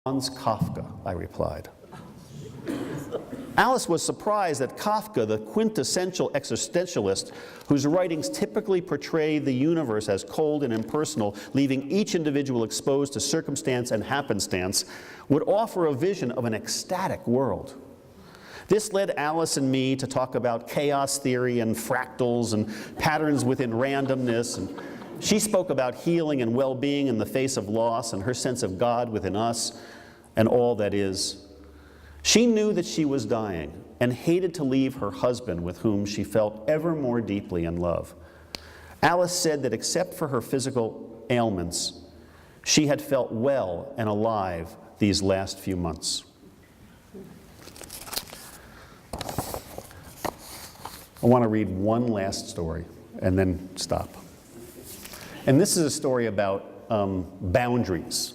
Franz Kafka, I replied. Alice was surprised that Kafka, the quintessential existentialist, whose writings typically portray the universe as cold and impersonal, leaving each individual exposed to circumstance and happenstance, would offer a vision of an ecstatic world. This led Alice and me to talk about chaos theory and fractals and patterns within randomness. And she spoke about healing and well-being in the face of loss and her sense of God within us and all that is. She knew that she was dying and hated to leave her husband, with whom she felt ever more deeply in love. Alice said that except for her physical ailments, she had felt well and alive these last few months. I want to read one last story and then stop. And this is a story about boundaries.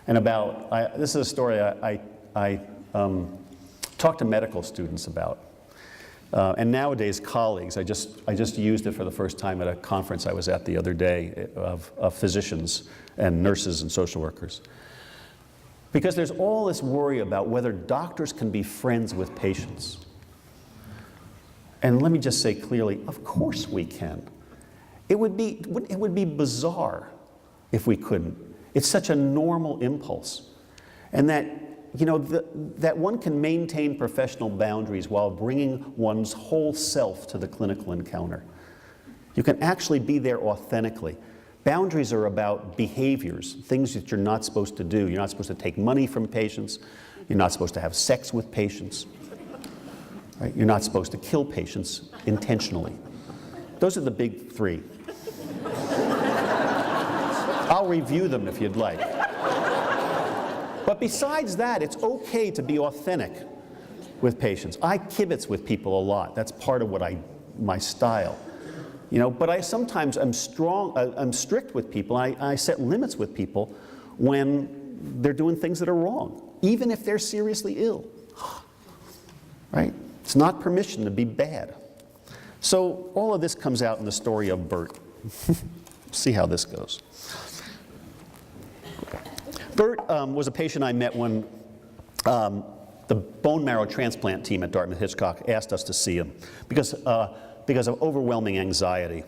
And this is a story I talk to medical students about. And nowadays, colleagues. I just used it for the first time at a conference I was at the other day of physicians and nurses and social workers. Because there's all this worry about whether doctors can be friends with patients. And let me just say clearly, of course we can. It would be bizarre if we couldn't. It's such a normal impulse. And that, you know, that one can maintain professional boundaries while bringing one's whole self to the clinical encounter. You can actually be there authentically. Boundaries are about behaviors, things that you're not supposed to do. You're not supposed to take money from patients. You're not supposed to have sex with patients. Right? You're not supposed to kill patients intentionally. Those are the big three. I'll review them if you'd like. But besides that, it's okay to be authentic with patients. I kibitz with people a lot. That's part of my style. You know, but I sometimes I'm strict with people. I set limits with people when they're doing things that are wrong, even if they're seriously ill. Right? It's not permission to be bad. So all of this comes out in the story of Bert. See how this goes. Bert was a patient I met when the bone marrow transplant team at Dartmouth-Hitchcock asked us to see him because of overwhelming anxiety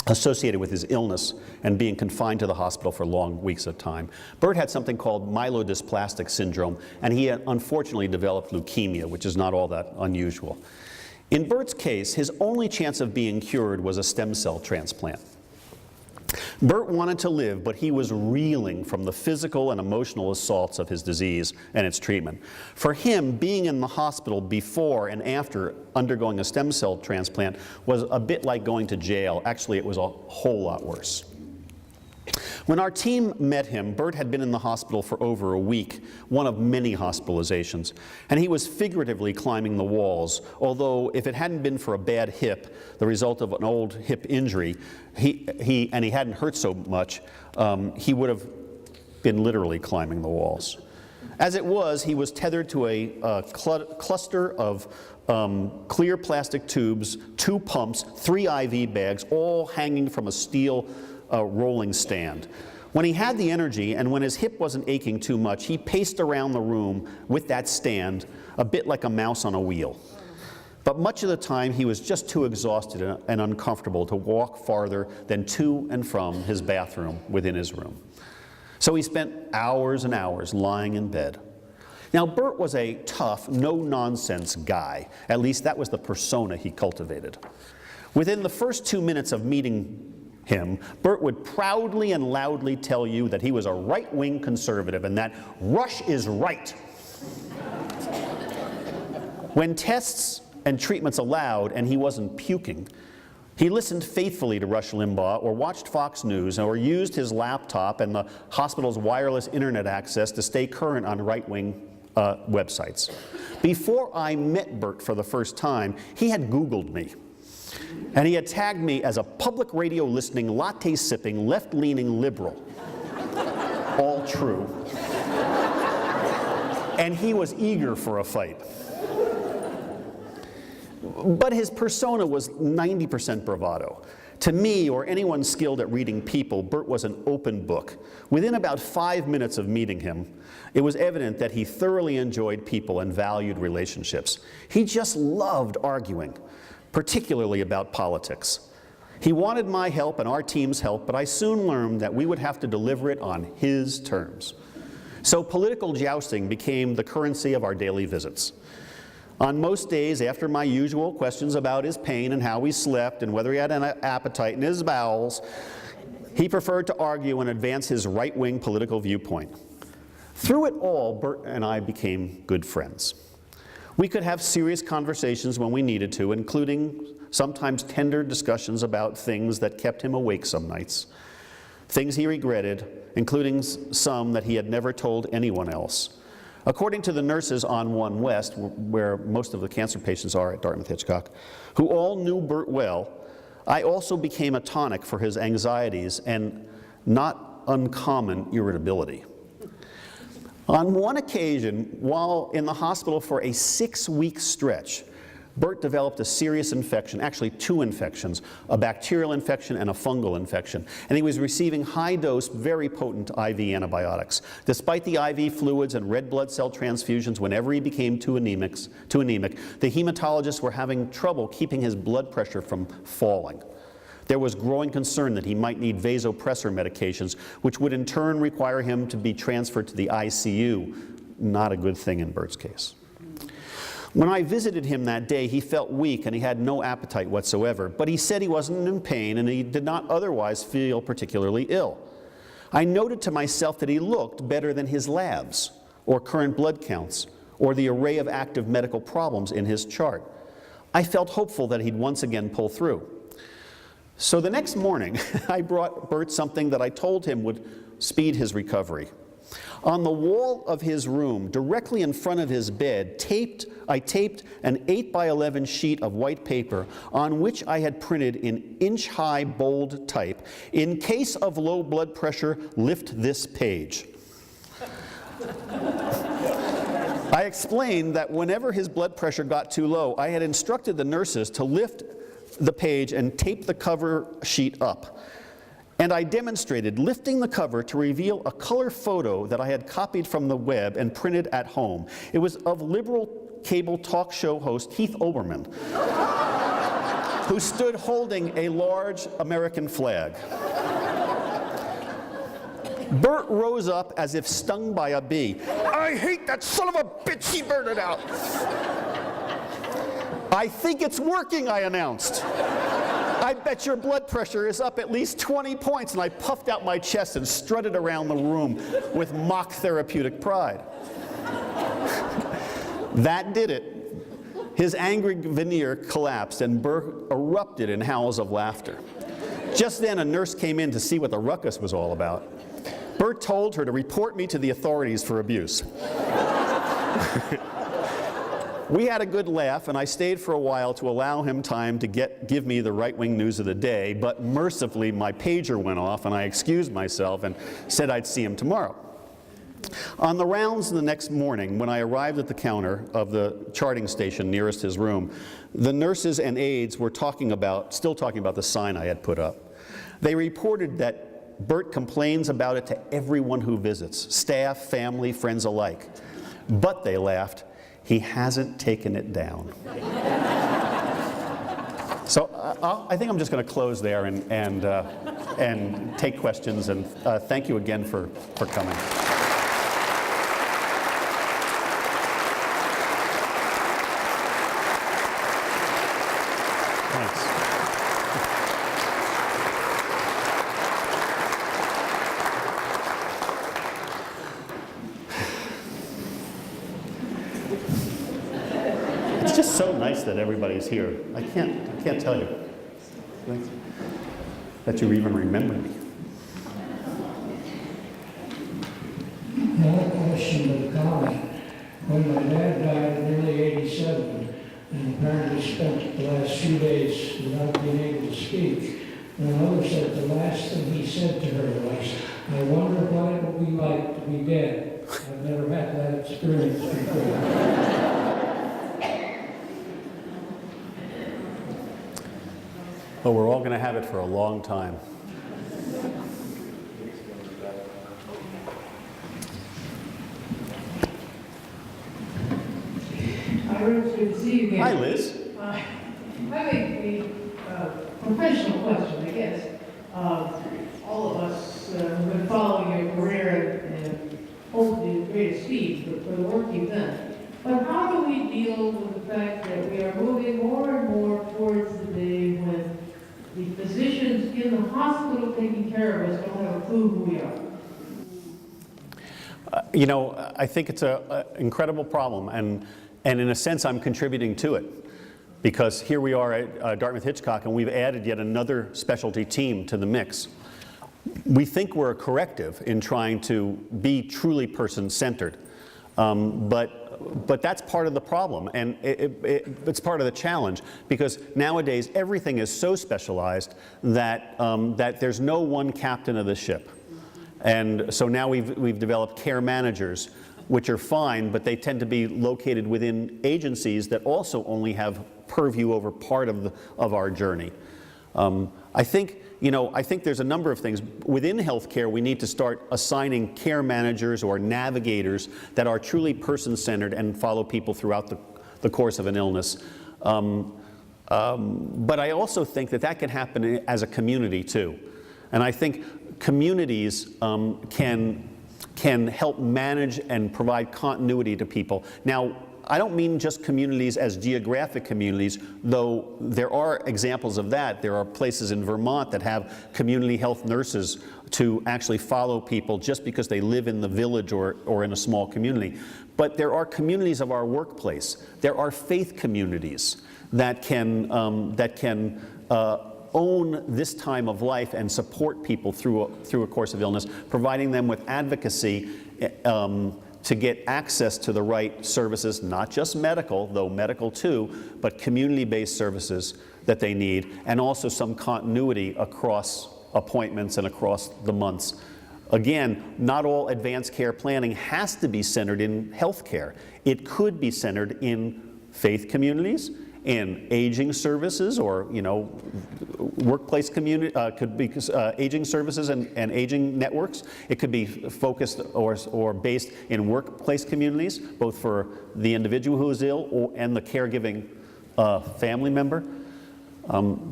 associated with his illness and being confined to the hospital for long weeks at a time. Bert had something called myelodysplastic syndrome, and he had unfortunately developed leukemia, which is not all that unusual. In Bert's case, his only chance of being cured was a stem cell transplant. Bert wanted to live, but he was reeling from the physical and emotional assaults of his disease and its treatment. For him, being in the hospital before and after undergoing a stem cell transplant was a bit like going to jail. Actually, it was a whole lot worse. When our team met him, Bert had been in the hospital for over a week, one of many hospitalizations, and he was figuratively climbing the walls, although if it hadn't been for a bad hip, the result of an old hip injury, he hadn't hurt so much, he would have been literally climbing the walls. As it was, he was tethered to a cluster of clear plastic tubes, 2 pumps, 3 IV bags, all hanging from a steel rolling stand. When he had the energy and when his hip wasn't aching too much, he paced around the room with that stand, a bit like a mouse on a wheel. But much of the time he was just too exhausted and uncomfortable to walk farther than to and from his bathroom within his room. So he spent hours and hours lying in bed. Now, Bert was a tough, no-nonsense guy. At least that was the persona he cultivated. Within the first 2 minutes of meeting him, Bert would proudly and loudly tell you that he was a right-wing conservative and that Rush is right. When tests and treatments allowed and he wasn't puking, he listened faithfully to Rush Limbaugh or watched Fox News or used his laptop and the hospital's wireless internet access to stay current on right-wing websites. Before I met Bert for the first time, he had Googled me. And he had tagged me as a public radio listening, latte sipping, left-leaning liberal. All true. And he was eager for a fight. But his persona was 90% bravado. To me, or anyone skilled at reading people, Bert was an open book. Within about 5 minutes of meeting him, it was evident that he thoroughly enjoyed people and valued relationships. He just loved arguing, particularly about politics. He wanted my help and our team's help, but I soon learned that we would have to deliver it on his terms. So political jousting became the currency of our daily visits. On most days, after my usual questions about his pain and how he slept and whether he had an appetite in his bowels, he preferred to argue and advance his right-wing political viewpoint. Through it all, Bert and I became good friends. We could have serious conversations when we needed to, including sometimes tender discussions about things that kept him awake some nights, things he regretted, including some that he had never told anyone else. According to the nurses on 1 West, where most of the cancer patients are at Dartmouth-Hitchcock, who all knew Bert well, I also became a tonic for his anxieties and not uncommon irritability. On one occasion, while in the hospital for a 6-week stretch, Bert developed a serious infection, actually 2 infections, a bacterial infection and a fungal infection. And he was receiving high-dose, very potent IV antibiotics. Despite the IV fluids and red blood cell transfusions whenever he became too anemic, the hematologists were having trouble keeping his blood pressure from falling. There was growing concern that he might need vasopressor medications, which would in turn require him to be transferred to the ICU. Not a good thing in Bert's case. When I visited him that day, he felt weak and he had no appetite whatsoever, but he said he wasn't in pain and he did not otherwise feel particularly ill. I noted to myself that he looked better than his labs, or current blood counts, or the array of active medical problems in his chart. I felt hopeful that he'd once again pull through. So the next morning, I brought Bert something that I told him would speed his recovery. On the wall of his room, directly in front of his bed, I taped an 8x11 sheet of white paper on which I had printed in inch-high bold type, "In case of low blood pressure, lift this page." I explained that whenever his blood pressure got too low, I had instructed the nurses to lift the page and tape the cover sheet up. And I demonstrated lifting the cover to reveal a color photo that I had copied from the web and printed at home. It was of liberal cable talk show host Keith Olbermann, who stood holding a large American flag. Bert rose up as if stung by a bee. "I hate that son of a bitch," he blurted out. "I think it's working," I announced. "I bet your blood pressure is up at least 20 points, and I puffed out my chest and strutted around the room with mock therapeutic pride. That did it. His angry veneer collapsed, and Bert erupted in howls of laughter. Just then, a nurse came in to see what the ruckus was all about. Bert told her to report me to the authorities for abuse. We had a good laugh, and I stayed for a while to allow him time to give me the right-wing news of the day, but mercifully my pager went off and I excused myself and said I'd see him tomorrow. On the rounds the next morning, when I arrived at the counter of the charting station nearest his room, the nurses and aides were still talking about the sign I had put up. They reported that Bert complains about it to everyone who visits, staff, family, friends alike. But, they laughed, he hasn't taken it down. So I think I'm just going to close there and take questions, and thank you again for coming. Thanks. It's just so nice that everybody's here. I can't tell you that you even remember me. No question of comment. When my dad died in early '87, and apparently spent the last few days without being able to speak, my mother said the last thing he said to her was, "I wonder what it would be like to be dead." I've never had that experience before. But we're all going to have it for a long time. It's good to see you again. Hi, Liz. I have a professional question, I guess. All of us have been following your career and hopefully with great speed for the work you've done. But how do we deal with the fact that we are moving more and more towards the day when the physicians in the hospital taking care of us don't have a clue who we are? You know, I think it's an incredible problem, and in a sense, I'm contributing to it. Because here we are at Dartmouth-Hitchcock, and we've added yet another specialty team to the mix. We think we're a corrective in trying to be truly person-centered, but that's part of the problem, and it's part of the challenge, because nowadays everything is so specialized that, that there's no one captain of the ship. And so now we've developed care managers, which are fine, but they tend to be located within agencies that also only have purview over part of our journey. I think there's a number of things. Within healthcare, we need to start assigning care managers or navigators that are truly person-centered and follow people throughout the course of an illness. But I also think that can happen as a community too. And I think communities can help manage and provide continuity to people. Now, I don't mean just communities as geographic communities, though there are examples of that. There are places in Vermont that have community health nurses to actually follow people just because they live in the village or in a small community. But there are communities of our workplace. There are faith communities that can own this time of life and support people through a course of illness, providing them with advocacy to get access to the right services, not just medical, though medical too, but community-based services that they need, and also some continuity across appointments and across the months. Again, not all advanced care planning has to be centered in healthcare. It could be centered in faith communities, in aging services, or workplace community, could be aging services and aging networks. It could be focused or based in workplace communities, both for the individual who is ill and the caregiving family member.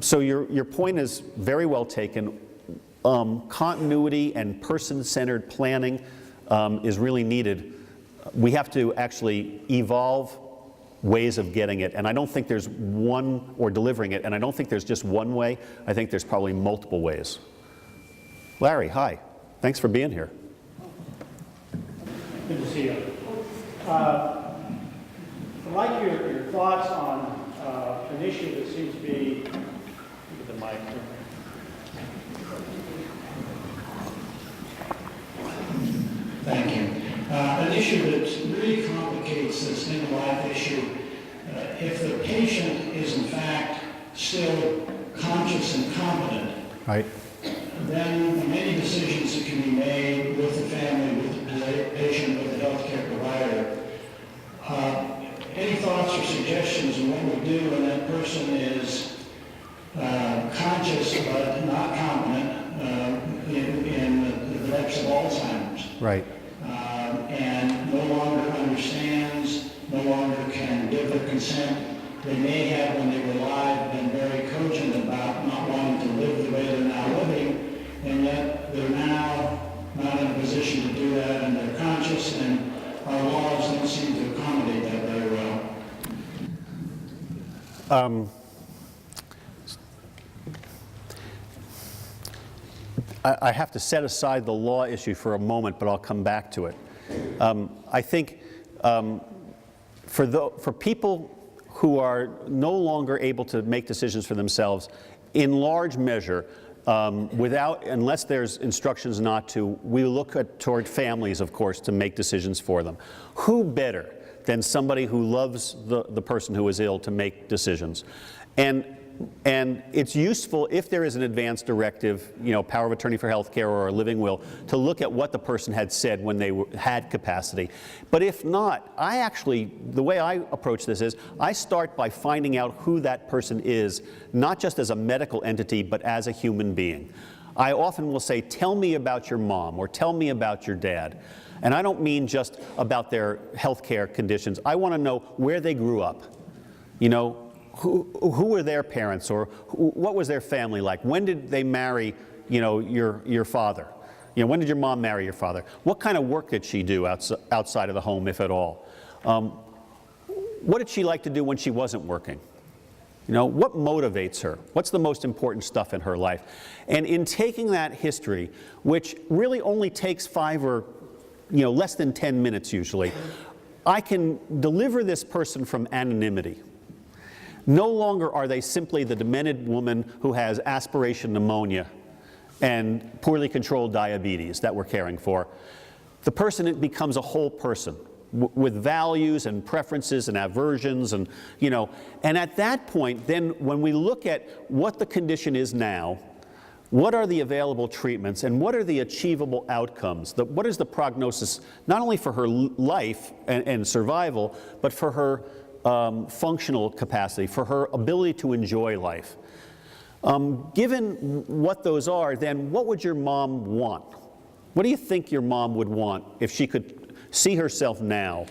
So your point is very well taken. Continuity and person-centered planning is really needed. We have to actually evolve ways of getting it, and I don't think there's one, or delivering it, and I don't think there's just one way. I think there's probably multiple ways. Larry, hi. Thanks for being here. Good to see you. I'd like your thoughts on an issue that seems to be, look at the mic. Thank you. An issue that really complicates this end-of-life issue, if the patient is in fact still conscious and competent, Right. then many decisions that can be made with the family, with the patient, with the healthcare provider. Any thoughts or suggestions on what we do when that person is conscious but not competent in the depths of Alzheimer's? Right. And no longer understands, no longer can give their consent. They may have, when they were alive, been very cogent about not wanting to live the way they're now living, and yet they're now not in a position to do that, and they're conscious, and our laws don't seem to accommodate that very well. I have to set aside the law issue for a moment, but I'll come back to it. I think for people who are no longer able to make decisions for themselves, in large measure, unless there's instructions not to, we look toward families, of course, to make decisions for them. Who better than somebody who loves the person who is ill to make decisions? And and it's useful if there is an advance directive, power of attorney for health care or a living will, to look at what the person had said when they had capacity. But if not, the way I approach this is, I start by finding out who that person is, not just as a medical entity, but as a human being. I often will say, tell me about your mom, or tell me about your dad. And I don't mean just about their health care conditions. I want to know where they grew up. Who were their parents, or what was their family like? When did they marry, your father? When did your mom marry your father? What kind of work did she do outside of the home, if at all? What did she like to do when she wasn't working? What motivates her? What's the most important stuff in her life? And in taking that history, which really only takes 5 or less than 10 minutes usually, I can deliver this person from anonymity. No longer are they simply the demented woman who has aspiration pneumonia and poorly controlled diabetes that we're caring for. The person becomes a whole person with values and preferences and aversions, and at that point, then when we look at what the condition is now, what are the available treatments, and what are the achievable outcomes? What is the prognosis, not only for her life and survival, but for her functional capacity, for her ability to enjoy life? Given what those are, then what would your mom want? What do you think your mom would want if she could see herself now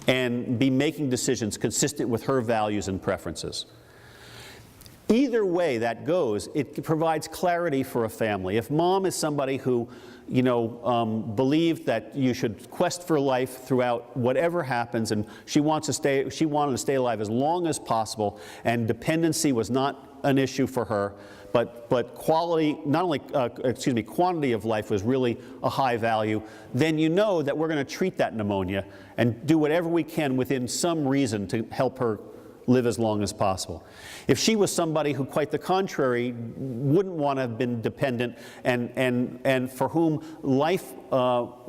and be making decisions consistent with her values and preferences? Either way that goes, it provides clarity for a family. If mom is somebody who, believed that you should quest for life throughout whatever happens, and she wanted to stay alive as long as possible, and dependency was not an issue for her, but quality, not only, quantity of life was really a high value, then you know that we're going to treat that pneumonia and do whatever we can within some reason to help her live as long as possible. If she was somebody who, quite the contrary, wouldn't want to have been dependent, and for whom life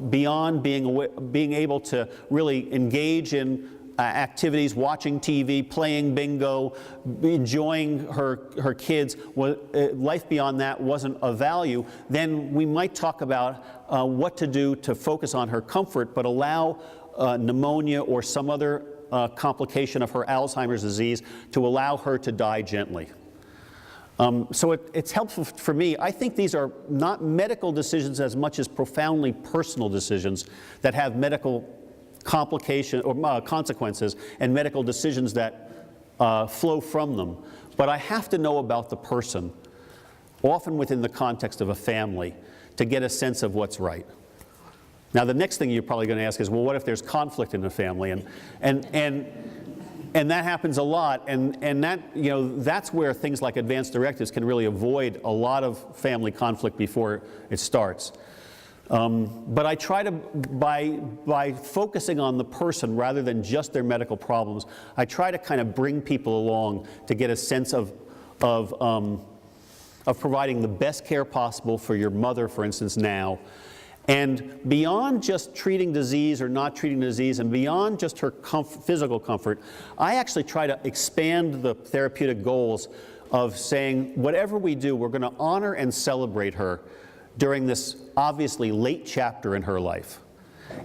beyond being able to really engage in activities, watching TV, playing bingo, enjoying her kids, life beyond that wasn't of value, then we might talk about what to do to focus on her comfort, but allow pneumonia or some other complication of her Alzheimer's disease to allow her to die gently. So it's helpful for me. I think these are not medical decisions as much as profoundly personal decisions that have medical complication or consequences and medical decisions that flow from them. But I have to know about the person, often within the context of a family, to get a sense of what's right. Now, the next thing you're probably going to ask is, well, what if there's conflict in the family? And that happens a lot, and that, that's where things like advance directives can really avoid a lot of family conflict before it starts. But I try to, by focusing on the person rather than just their medical problems, I try to kind of bring people along to get a sense of providing the best care possible for your mother, for instance, now. And beyond just treating disease or not treating disease, and beyond just her physical comfort, I actually try to expand the therapeutic goals of saying, whatever we do, we're going to honor and celebrate her during this obviously late chapter in her life.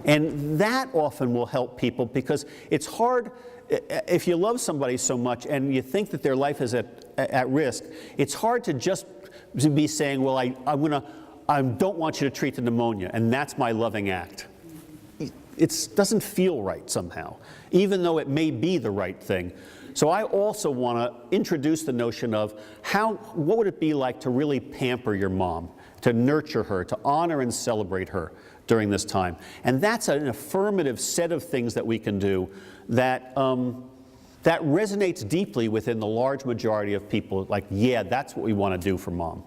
And that often will help people, because it's hard, if you love somebody so much and you think that their life is at risk, it's hard to just be saying, well, I don't want you to treat the pneumonia, and that's my loving act. It doesn't feel right somehow, even though it may be the right thing. So I also want to introduce the notion of what would it be like to really pamper your mom, to nurture her, to honor and celebrate her during this time. And that's an affirmative set of things that we can do that resonates deeply within the large majority of people, like, yeah, that's what we want to do for mom.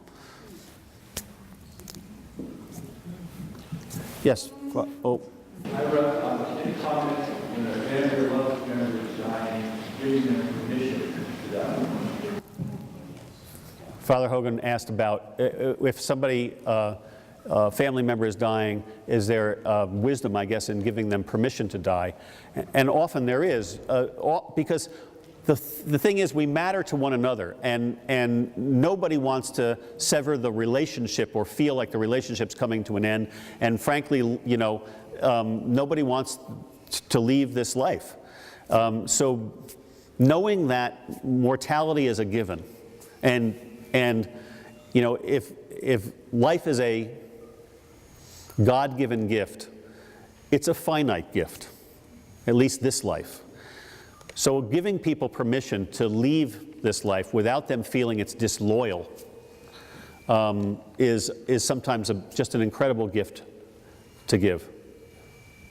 Yes. Oh. I wrote any comments when a family or loved member is dying, giving them permission to die. Father Hogan asked about if somebody, a family member is dying, is there wisdom, I guess, in giving them permission to die? And often there is, because the thing is, we matter to one another, and nobody wants to sever the relationship or feel like the relationship's coming to an end. And frankly, you know, nobody wants to leave this life. So knowing that mortality is a given, and you know, if life is a God-given gift, it's a finite gift, at least this life. So giving people permission to leave this life without them feeling it's disloyal is sometimes just an incredible gift to give.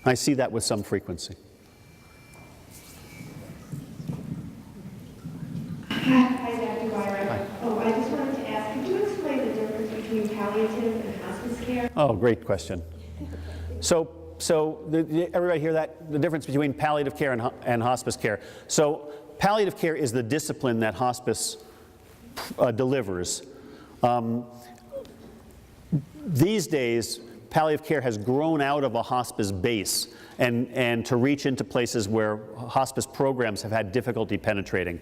I see that with some frequency. Hi, Dr. Byron. Oh, I just wanted to ask, could you explain the difference between palliative and hospice care? Oh, great question. So everybody hear that? The difference between palliative care and hospice care. So palliative care is the discipline that hospice delivers. These days, palliative care has grown out of a hospice base and to reach into places where hospice programs have had difficulty penetrating.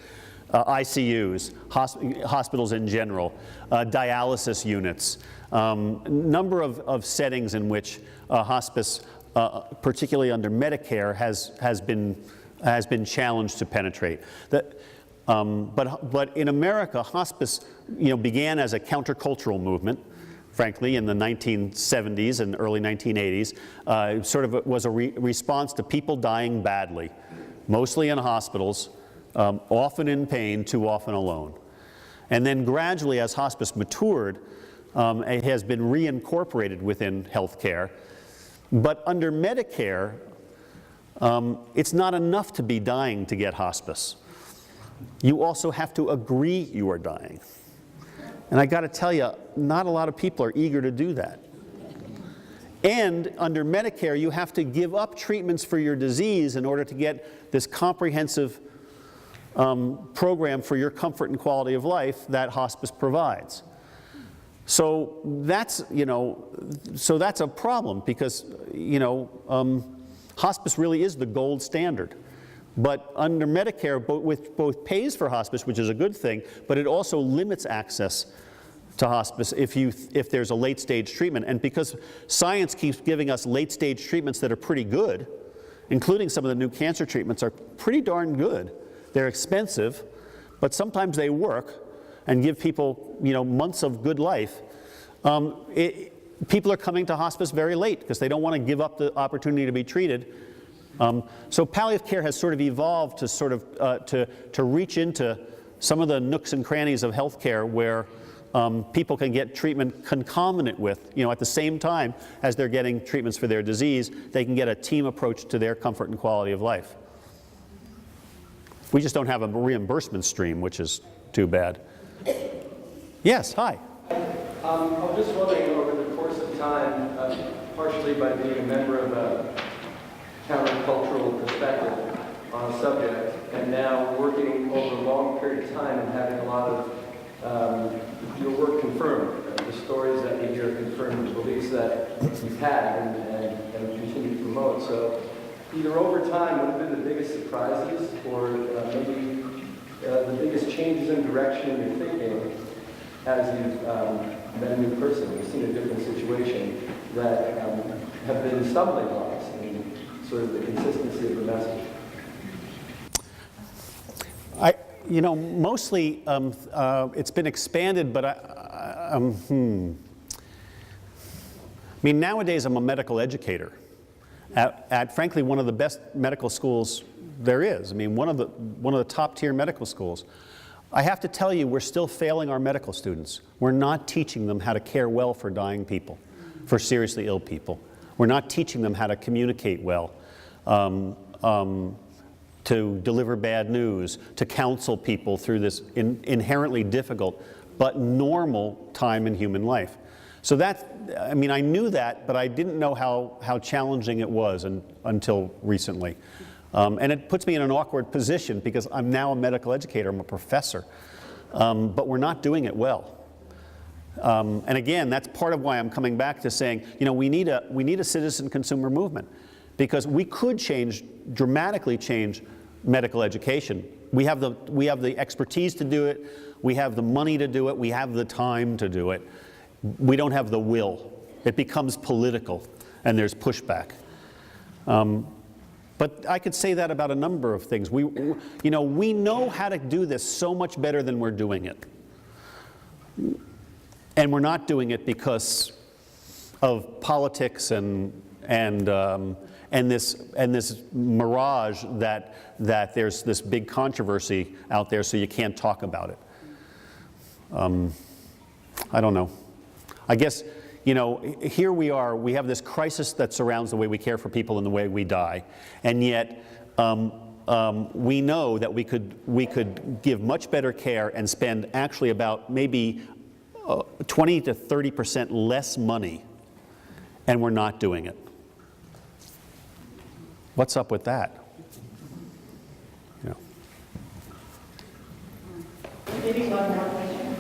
ICUs, hospitals in general, dialysis units, number of settings in which hospice, particularly under Medicare, has been challenged to penetrate. But in America, hospice, you know, began as a countercultural movement. Frankly, in the 1970s and early 1980s, sort of was a response to people dying badly, mostly in hospitals, often in pain, too often alone. And then gradually, as hospice matured, it has been reincorporated within healthcare. But under Medicare, it's not enough to be dying to get hospice. You also have to agree you are dying. And I got to tell you, not a lot of people are eager to do that. And under Medicare, you have to give up treatments for your disease in order to get this comprehensive program for your comfort and quality of life that hospice provides. So that's, you know, so that's a problem because, you know, hospice really is the gold standard. But under Medicare, both pays for hospice, which is a good thing, but it also limits access to hospice if there's a late-stage treatment. And because science keeps giving us late-stage treatments that are pretty good, including some of the new cancer treatments are pretty darn good. They're expensive, but sometimes they work and give people, you know, months of good life. People are coming to hospice very late because they don't want to give up the opportunity to be treated. So palliative care has sort of evolved to sort of to reach into some of the nooks and crannies of healthcare where people can get treatment concomitant with, you know, at the same time as they're getting treatments for their disease, they can get a team approach to their comfort and quality of life. We just don't have a reimbursement stream, which is too bad. Yes, hi. I'm just wondering, over the course of time, partially by being a member of a countercultural perspective on a subject, and now working over a long period of time and having a lot of your work confirmed, the stories that you hear confirm the beliefs that you've had and continue to promote. So either over time, what have been the biggest surprises or maybe the biggest changes in direction in your thinking as you've met a new person, you've seen a different situation that have been stumbling blocks in sort of the consistency of the message? You know, mostly it's been expanded, but I mean, nowadays I'm a medical educator at frankly one of the best medical schools there is. I mean, one of the top tier medical schools. I have to tell you, we're still failing our medical students. We're not teaching them how to care well for dying people, for seriously ill people. We're not teaching them how to communicate well, to deliver bad news, to counsel people through this inherently difficult but normal time in human life. So that, I mean, I knew that, but I didn't know how challenging it was until recently. And it puts me in an awkward position because I'm now a medical educator, I'm a professor, but we're not doing it well. And again, that's part of why I'm coming back to saying, you know, we need a citizen consumer movement, because we could dramatically change medical education We have the expertise to do it. We have the money to do it. We have the time to do it. We don't have the will. It becomes political, and there's pushback. But I could say that about a number of things. We know how to do this so much better than we're doing it. And we're not doing it because of politics and this mirage that there's this big controversy out there, so you can't talk about it. I don't know. I guess, here we are. We have this crisis that surrounds the way we care for people and the way we die, and yet we know that we could give much better care and spend actually about maybe 20 to 30% less money, and we're not doing it. What's up with that? Maybe one more question.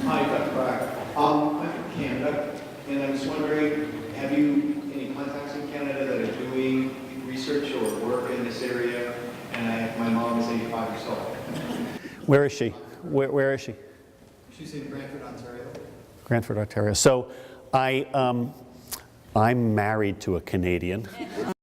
Hi, Dr. Black. I'm from Canada, and I was wondering, have you any contacts in Canada that are doing research or work in this area? And my mom is 85 years old. Where is she? Where is she? She's in Brantford, Ontario. Brantford, Ontario. So I'm married to a Canadian.